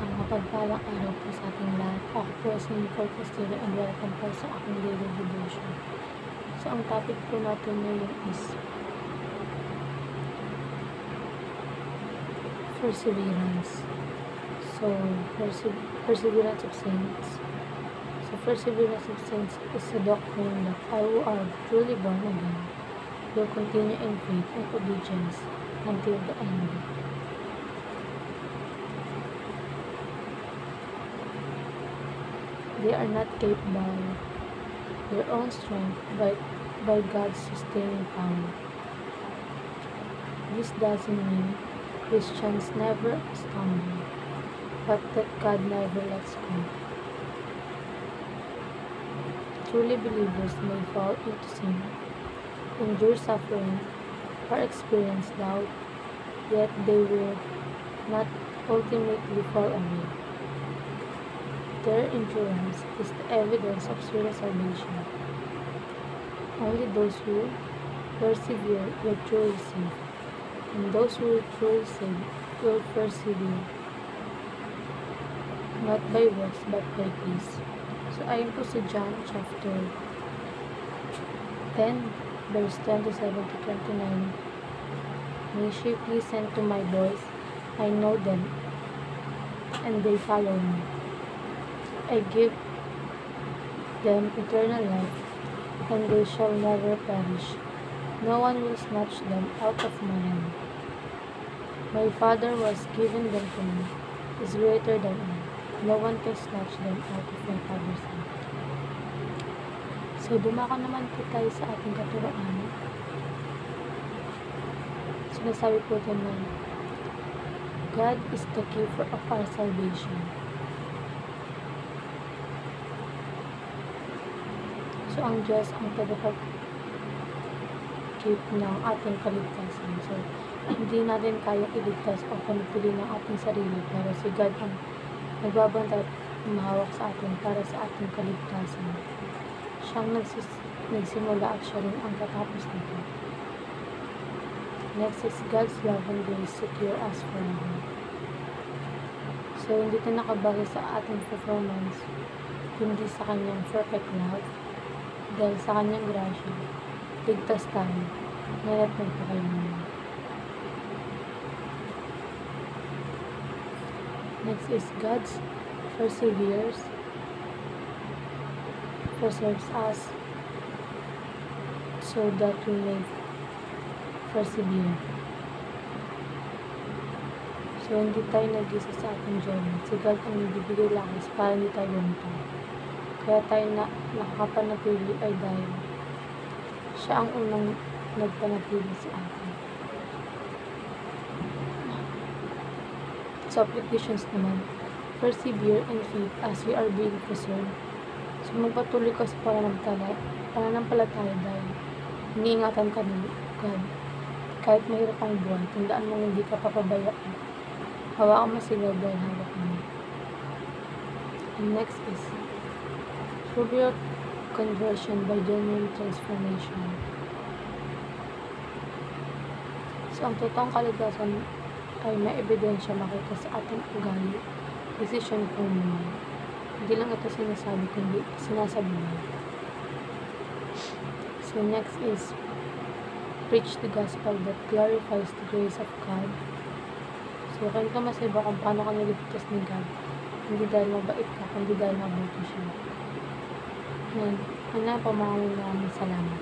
Isang mapagpalang araw po sa ating lahat. Ako po si Nicole Castillo and welcome po sa aking daily devotion. So, ang topic po natin ngayon is perseverance. So, perseverance of saints. So, perseverance of saints is a doctrine that all who are truly born again will continue in faith and obedience until the end. They are not kept by their own strength, but by God's sustaining power. This doesn't mean Christians never stumble, but that God never lets go. Truly believers may fall into sin, endure suffering, or experience doubt, yet they will not ultimately fall away. Their endurance is the evidence of true salvation. Only those who persevere will truly save, and those who will truly save will persevere, not by works but by grace. So ayon po sa John chapter 10, verse 27 to 29, May sheep listen to my voice, I know them, and they follow me. I give them eternal life, and they shall never perish. No one will snatch them out of my hand. My Father who has given them to me is greater than I. No one can snatch them out of my Father's hand. So, dumako naman po tayo sa ating katuroan. Sinasabi po ito na God is the key of our salvation. So, ang Diyos ang tagapag-keep ng ating kaligtasan. So, hindi natin kaya iligtas o panatili ng ating sarili, pero si God ang nagbabantay at humahawak sa atin para sa ating kaligtasan. Siyang nagsimula at siya rin ang katapos nito. Next is God's love and grace secure us forever. So, hindi ito nakabase sa ating performance, kundi sa kanyang perfect love. Dahil sa kanyang grasya, ligtas tayo, ngayon at magpakailanman. Next is God's preserves us so that we may persevere. So, hindi tayo nag-isa sa ating journey. Si God ang nagbibigay lakas para hindi tayo lumitaw. Kaya tayo nakakapanatili ay dahil siya ang unang nagpanatili sa atin. So, applications naman. Persevere in faith as we are being preserved. So, magpatuloy ka sa pananampalataya dahil iniingatan ka ng God. Kahit mahirap ang buwan, tandaan mo hindi ka papabayaan. Hawakan mo sigaw dahil hawak mo. And next is prove your conversion by genuine transformation. So, ang totoong kaligtasan ay may ebidensya makita sa ating ugali, desisyon kung naman. Hindi lang ito sinasabi, kundi sinasabi mo. So, next is preach the gospel that glorifies the grace of God. So, kung ito masiba kung paano ka niligtas ni God, hindi dahil mabait ka, kundi dahil mabuti siya. Yan po, maraming salamat.